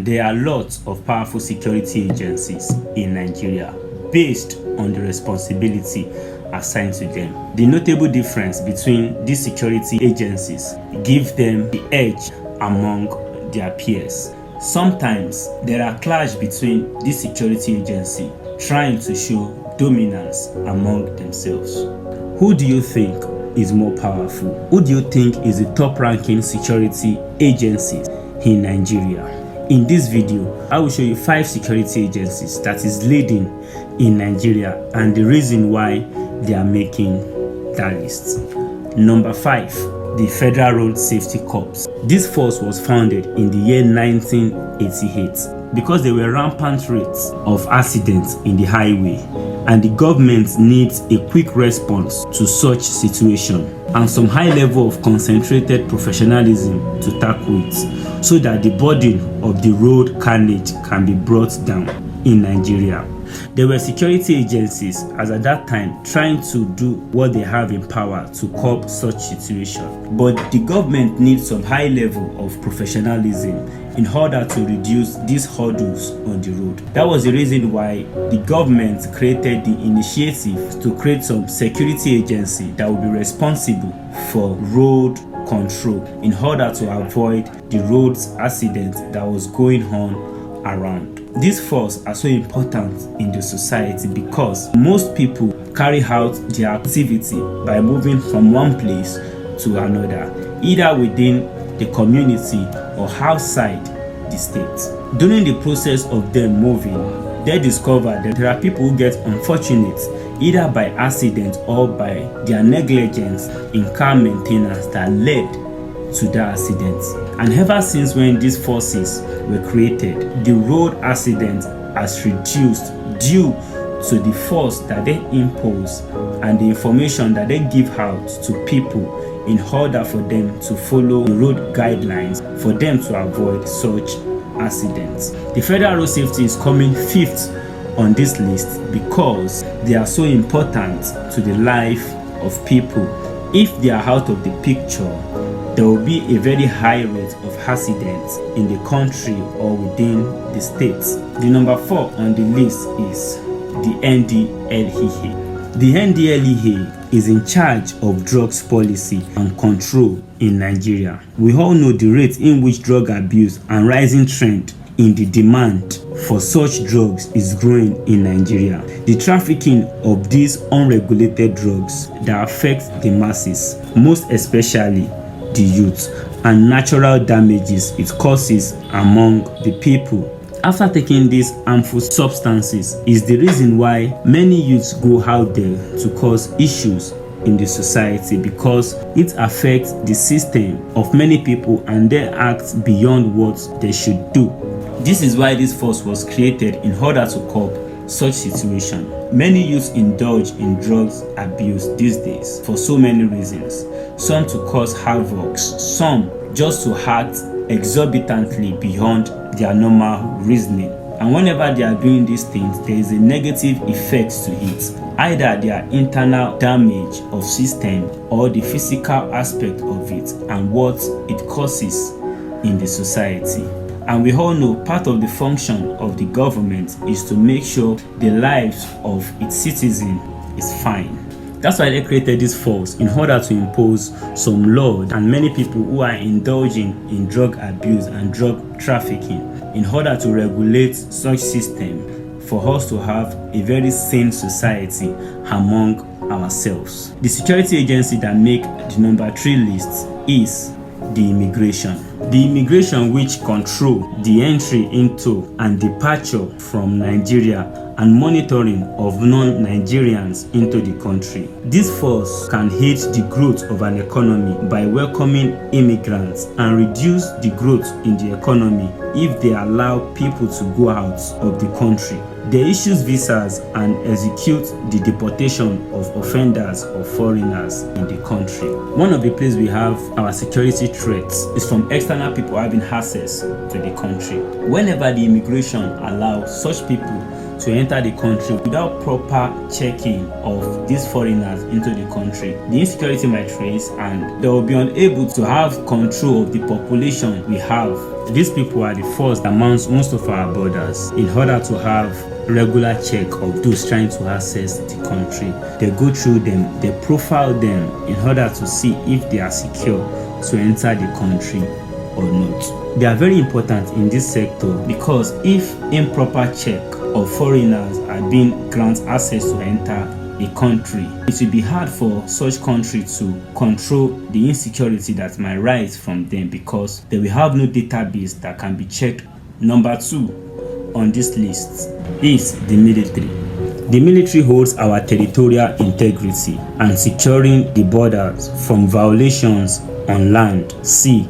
There are lots of powerful security agencies in Nigeria based on the responsibility assigned to them. The notable difference between these security agencies give them the edge among their peers. Sometimes there are clash between this security agency trying to show dominance among themselves. Who do you think is more powerful? Who do you think is the top-ranking security agencies in Nigeria? In this video, I will show you 5 security agencies that is leading in Nigeria and the reason why they are making that list. Number 5, the Federal Road Safety Corps. This force was founded in the year 1988 because there were rampant rates of accidents in the highway and the government needs a quick response to such situation and some high level of concentrated professionalism to tackle it so that the burden of the road carnage can be brought down in Nigeria. There were security agencies as at that time trying to do what they have in power to curb such situation. But the government needs some high level of professionalism in order to reduce these hurdles on the road. That was the reason why the government created the initiative to create some security agency that will be responsible for road control in order to avoid the roads accident that was going on around. These forces are so important in the society because most people carry out their activity by moving from one place to another, either within the community or outside the state. During the process of them moving, they discover that there are people who get unfortunate either by accident or by their negligence in car maintenance that led to the accident. And ever since when these forces were created, the road accident has reduced due to the force that they impose and the information that they give out to people in order for them to follow the road guidelines for them to avoid such accidents. The Federal Road Safety is coming 5th on this list because they are so important to the life of people. If they are out of the picture, there will be a very high rate of accidents in the country or within the states. The number 4 on the list is the NDLEA. The NDLEA is in charge of drugs policy and control in Nigeria. We all know the rate in which drug abuse and rising trend in the demand for such drugs is growing in Nigeria. The trafficking of these unregulated drugs that affect the masses, most especially the youth, and natural damages it causes among the people after taking these harmful substances is the reason why many youths go out there to cause issues in the society because it affects the system of many people and they act beyond what they should do. This is why this force was created in order to curb such situation. Many youths indulge in drugs abuse these days for so many reasons. Some to cause havoc, some just to act exorbitantly beyond their normal reasoning. And whenever they are doing these things, there is a negative effect to it. Either their internal damage of system or the physical aspect of it and what it causes in the society. And we all know part of the function of the government is to make sure the lives of its citizens is fine. That's why they created this force in order to impose some law and many people who are indulging in drug abuse and drug trafficking in order to regulate such system for us to have a very sane society among ourselves. The security agency that make the number 3 list is the immigration. The immigration which control the entry into and departure from Nigeria and monitoring of non-Nigerians into the country. This force can aid the growth of an economy by welcoming immigrants and reduce the growth in the economy if they allow people to go out of the country. They issue visas and execute the deportation of offenders or foreigners in the country. One of the places we have our security threats is from external people having access to the country. Whenever the immigration allows such people to enter the country without proper checking of these foreigners into the country, the insecurity might rise and they will be unable to have control of the population we have These people are the first amongst most of our borders in order to have regular check of those trying to access the country. They go through them, they profile them in order to see if they are secure to enter the country or not. They are very important in this sector because if improper check of foreigners are being granted access to enter a country, it will be hard for such country to control the insecurity that might rise from them because they will have no database that can be checked. Number 2 on this list is the military. The military holds our territorial integrity and securing the borders from violations on land, sea,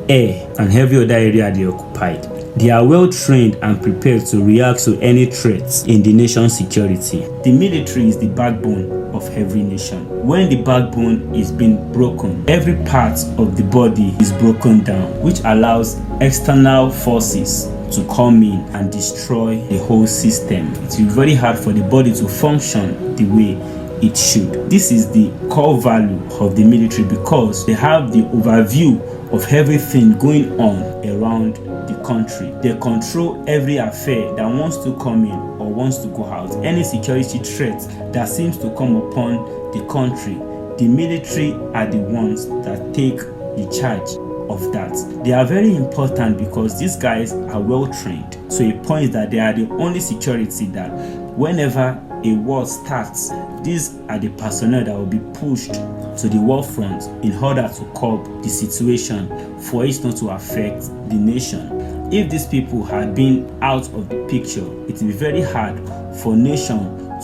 air, and every other area they occupied. They are well trained and prepared to react to any threats in the nation's security. The military is the backbone of every nation. When the backbone is being broken, every part of the body is broken down, which allows external forces to come in and destroy the whole system. It will be very hard for the body to function the way it should. This is the core value of the military because they have the overview of everything going on around the country. They control every affair that wants to come in or wants to go out. Any security threat that seems to come upon the country, the military are the ones that take the charge of that. They are very important because these guys are well trained to a point that they are the only security that whenever a war starts, these are the personnel that will be pushed to the war front in order to curb the situation for it not to affect the nation. If these people had been out of the picture, it will be very hard for nation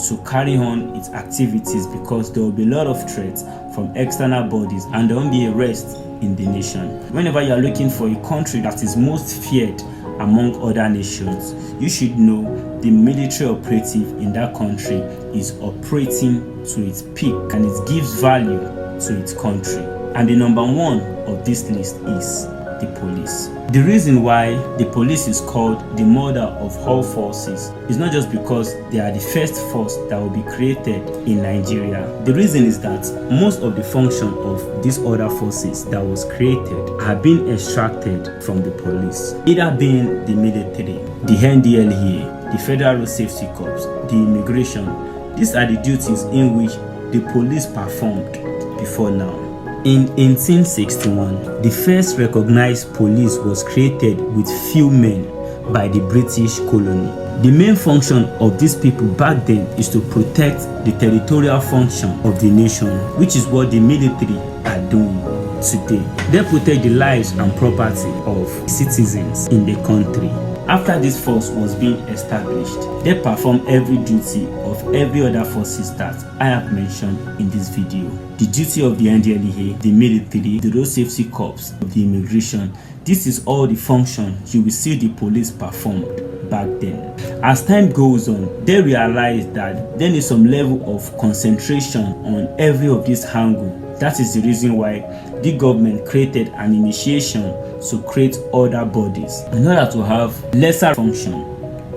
to carry on its activities because there will be a lot of threats from external bodies and there won't be a rest in the nation. Whenever you are looking for a country that is most feared among other nations, you should know the military operative in that country is operating to its peak and it gives value to its country. And the number 1 of this list is the police. The reason why the police is called the mother of all forces is not just because they are the first force that will be created in Nigeria. The reason is that most of the function of these other forces that was created have been extracted from the police, either being the military, the NDLEA, the Federal Road Safety Corps, the immigration. These are the duties in which the police performed before now. In 1861, the first recognized police was created with few men by the British colony. The main function of these people back then is to protect the territorial function of the nation, which is what the military are doing today. They protect the lives and property of citizens in the country. After this force was being established, they perform every duty of every other forces that I have mentioned in this video. The duty of the NDLEA, the military, the road safety corps, the immigration. This is all the function you will see the police performed back then. As time goes on, they realize that there is some level of concentration on every of this angle. That is the reason why the government created an initiation to create other bodies in order to have lesser function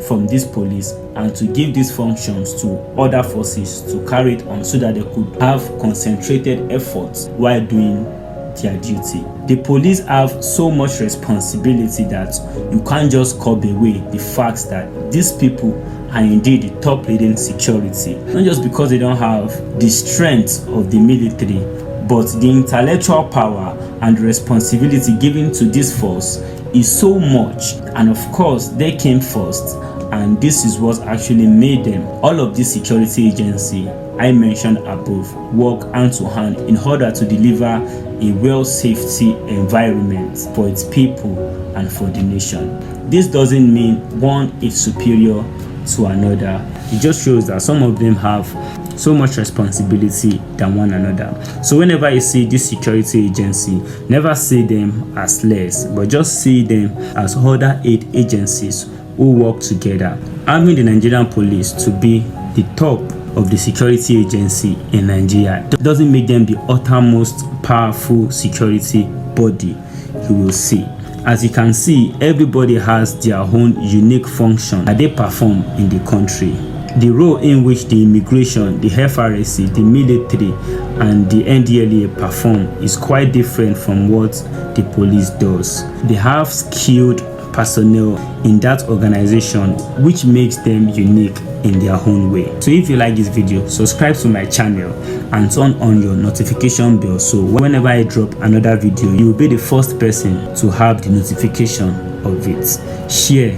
from this police and to give these functions to other forces to carry it on so that they could have concentrated efforts while doing their duty. The police have so much responsibility that you can't just curb away the fact that these people are indeed the top leading security, not just because they don't have the strength of the military, but the intellectual power and responsibility given to this force is so much, and of course they came first, and this is what actually made them. All of these security agencies I mentioned above work hand to hand in order to deliver a well safety environment for its people and for the nation. This doesn't mean one is superior to another. It just shows that some of them have so much responsibility than one another. So whenever you see this security agency, never see them as less, but just see them as other 8 agencies who work together. Having the Nigerian police to be the top of the security agency in Nigeria doesn't make them the uttermost powerful security body you will see. As you can see, everybody has their own unique function that they perform in the country. The role in which the immigration, the FRSC, the military, and the NDLEA perform is quite different from what the police does. They have skilled personnel in that organization, which makes them unique in their own way. So if you like this video, subscribe to my channel and turn on your notification bell, so whenever I drop another video, you will be the first person to have the notification of it. Share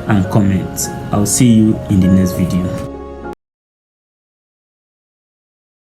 and comment. I'll see you in the next video.